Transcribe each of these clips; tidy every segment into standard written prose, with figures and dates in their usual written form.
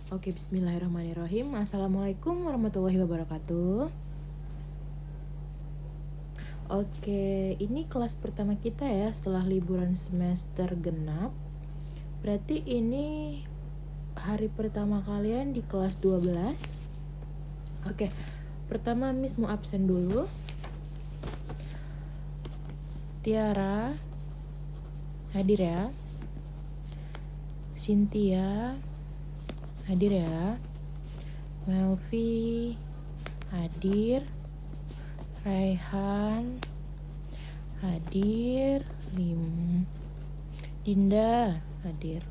Oke, bismillahirrahmanirrahim. Assalamualaikum warahmatullahi wabarakatuh. Oke, ini kelas pertama kita ya setelah liburan semester genap. Berarti ini hari pertama kalian di kelas 12. Oke, pertama Miss mau absen dulu. Tiara hadir ya. Cynthia hadir ya. Melvi hadir. Raihan hadir. Dinda hadir.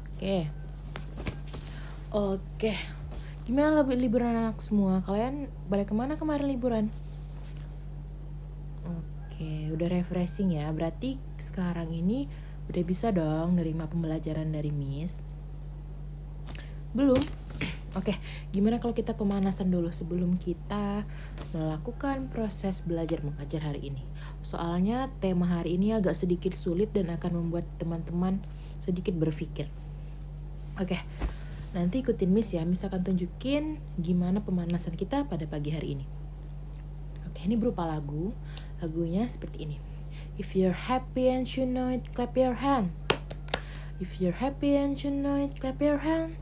Oke. Gimana liburan anak semua? Kalian pada kemana kemarin liburan? Oke, udah refreshing ya. Berarti sekarang ini udah bisa dong nerima pembelajaran dari Miss. Belum? Oke, gimana kalau kita pemanasan dulu sebelum kita melakukan proses belajar mengajar hari ini? Soalnya tema hari ini agak sedikit sulit dan akan membuat teman-teman sedikit berpikir. Oke, nanti ikutin Miss ya. Miss akan tunjukin gimana pemanasan kita pada pagi hari ini. Oke, ini berupa lagu. Lagunya seperti ini. If you're happy and you know it, clap your hand. If you're happy and you know it, clap your hand.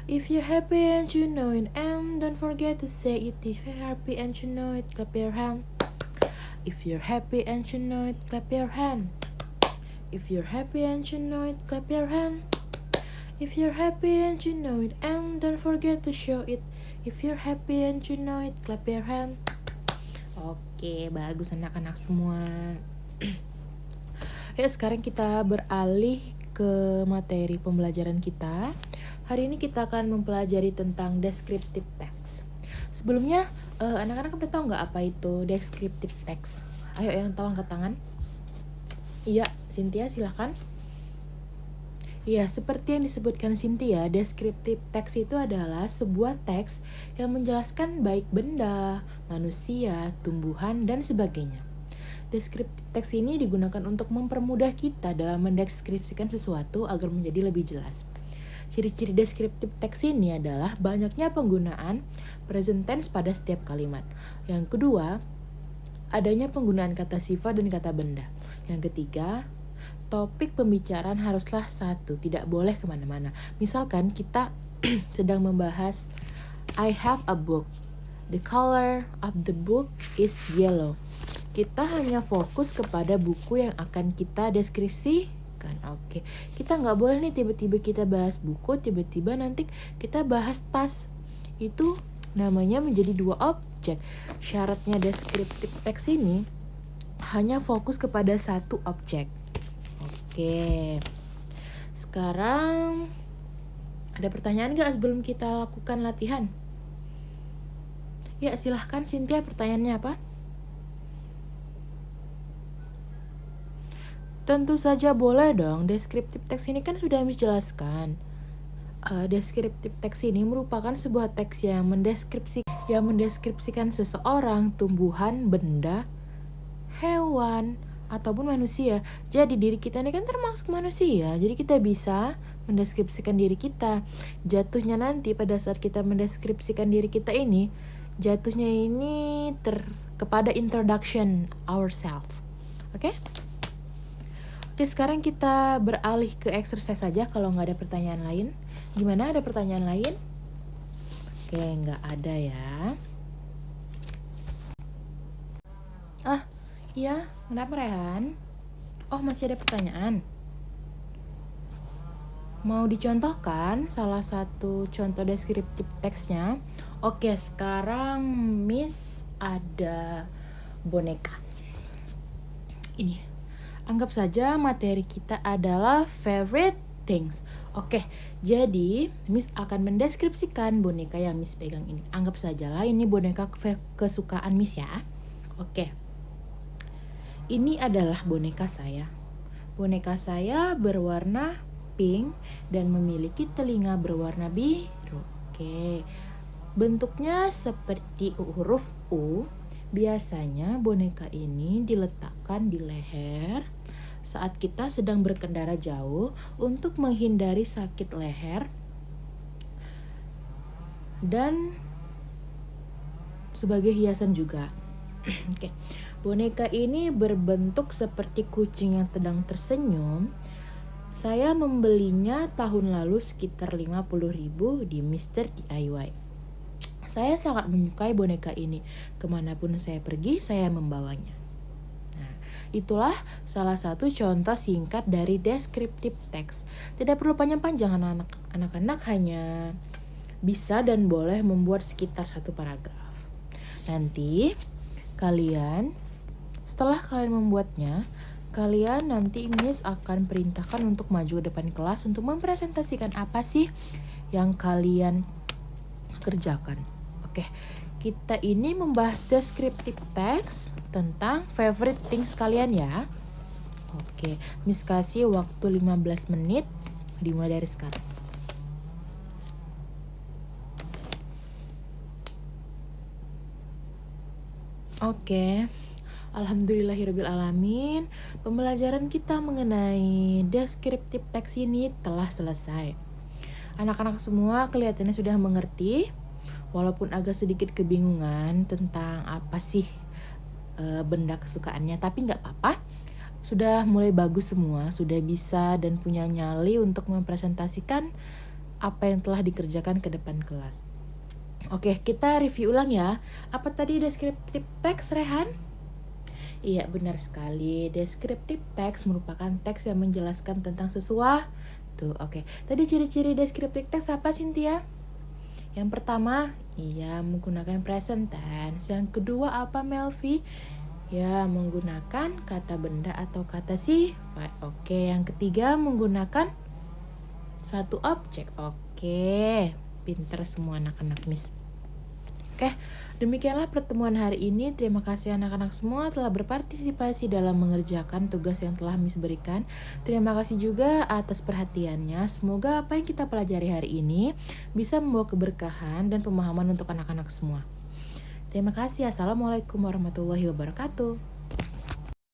If you're happy and you know it, and don't forget to say it. If you're happy and you know it, clap your hand. If you're happy and you know it, clap your hand. If you're happy and you know it, clap your hand. If you're happy and you know it, and don't forget to show it. If you're happy and you know it, clap your hand. Oke, bagus anak-anak semua. Ya, sekarang kita beralih ke materi pembelajaran kita. Hari ini kita akan mempelajari tentang descriptive text. Sebelumnya, anak-anak udah tahu nggak apa itu descriptive text? Ayo yang tahu angkat tangan. Iya, Cynthia silahkan. Iya, seperti yang disebutkan Cynthia, descriptive text itu adalah sebuah teks yang menjelaskan baik benda, manusia, tumbuhan, dan sebagainya. Descriptive text ini digunakan untuk mempermudah kita dalam mendeskripsikan sesuatu agar menjadi lebih jelas. Ciri-ciri descriptive text ini adalah banyaknya penggunaan present tense pada setiap kalimat. Yang kedua, adanya penggunaan kata sifat dan kata benda. Yang ketiga, topik pembicaraan haruslah satu, tidak boleh kemana-mana. Misalkan kita sedang membahas I have a book. The color of the book is yellow. Kita hanya fokus kepada buku yang akan kita deskripsikan. Oke, kita nggak boleh nih tiba-tiba kita bahas buku, tiba-tiba nanti kita bahas tas. Itu namanya menjadi dua objek. Syaratnya descriptive text ini hanya fokus kepada satu objek. Oke, sekarang ada pertanyaan nggak sebelum kita lakukan latihan? Ya, silahkan Cynthia, pertanyaannya apa? Tentu saja boleh dong, descriptive text ini kan sudah Miss jelaskan. Descriptive text ini merupakan sebuah teks yang mendeskripsikan seseorang, tumbuhan, benda, hewan, ataupun manusia. Jadi diri kita ini kan termasuk manusia, jadi kita bisa mendeskripsikan diri kita. Jatuhnya nanti pada saat kita mendeskripsikan diri kita ini, jatuhnya ini kepada introduction ourselves. Oke? Oke, sekarang kita beralih ke exercise saja kalau nggak ada pertanyaan lain. Gimana, ada pertanyaan lain? Oke, nggak ada ya. Iya, kenapa Rehan? Oh, masih ada pertanyaan. Mau dicontohkan salah satu contoh deskriptif teksnya? Oke, sekarang Miss ada boneka. Ini. Anggap saja materi kita adalah favorite things. Oke, jadi Miss akan mendeskripsikan boneka yang Miss pegang ini. Anggap sajalah ini boneka kesukaan Miss ya. Oke. Ini adalah boneka saya. Boneka saya berwarna pink dan memiliki telinga berwarna biru. Oke. Bentuknya seperti huruf U. Biasanya boneka ini diletakkan di leher saat kita sedang berkendara jauh untuk menghindari sakit leher. dan sebagai hiasan juga. Oke. Boneka ini berbentuk seperti kucing yang sedang tersenyum. Saya membelinya tahun lalu sekitar 50.000 di Mr. DIY. Saya sangat menyukai boneka ini. Kemanapun saya pergi, saya membawanya. Nah, itulah salah satu contoh singkat dari descriptive text. Tidak perlu panjang-panjang, anak-anak hanya bisa dan boleh membuat sekitar 1 paragraf. Nanti setelah kalian membuatnya, kalian nanti Miss akan perintahkan untuk maju ke depan kelas untuk mempresentasikan apa sih yang kalian kerjakan. Oke, kita ini membahas descriptive text tentang favorite things kalian ya. Oke, Miss kasih waktu 15 menit dimulai dari sekarang. Oke. Alhamdulillahirrabbilalamin, pembelajaran kita mengenai descriptive text ini telah selesai. Anak-anak semua kelihatannya sudah mengerti, walaupun agak sedikit kebingungan tentang apa sih benda kesukaannya, tapi nggak apa-apa. Sudah mulai bagus semua, sudah bisa dan punya nyali untuk mempresentasikan apa yang telah dikerjakan ke depan kelas. Oke, kita review ulang ya. Apa tadi descriptive text, Rehan? Iya, benar sekali. Descriptive text merupakan teks yang menjelaskan tentang sesuatu. Oke, tadi ciri-ciri descriptive text apa, Cynthia? Yang pertama, iya, menggunakan present tense. Yang kedua apa, Melvi? Ya, menggunakan kata benda atau kata sifat. Oke, yang ketiga menggunakan satu objek. Oke, pinter semua anak-anak Miss. Oke, demikianlah pertemuan hari ini. Terima kasih anak-anak semua telah berpartisipasi dalam mengerjakan tugas yang telah Miss berikan. Terima kasih juga atas perhatiannya. Semoga apa yang kita pelajari hari ini bisa membawa keberkahan dan pemahaman untuk anak-anak semua. Terima kasih. Assalamualaikum warahmatullahi wabarakatuh.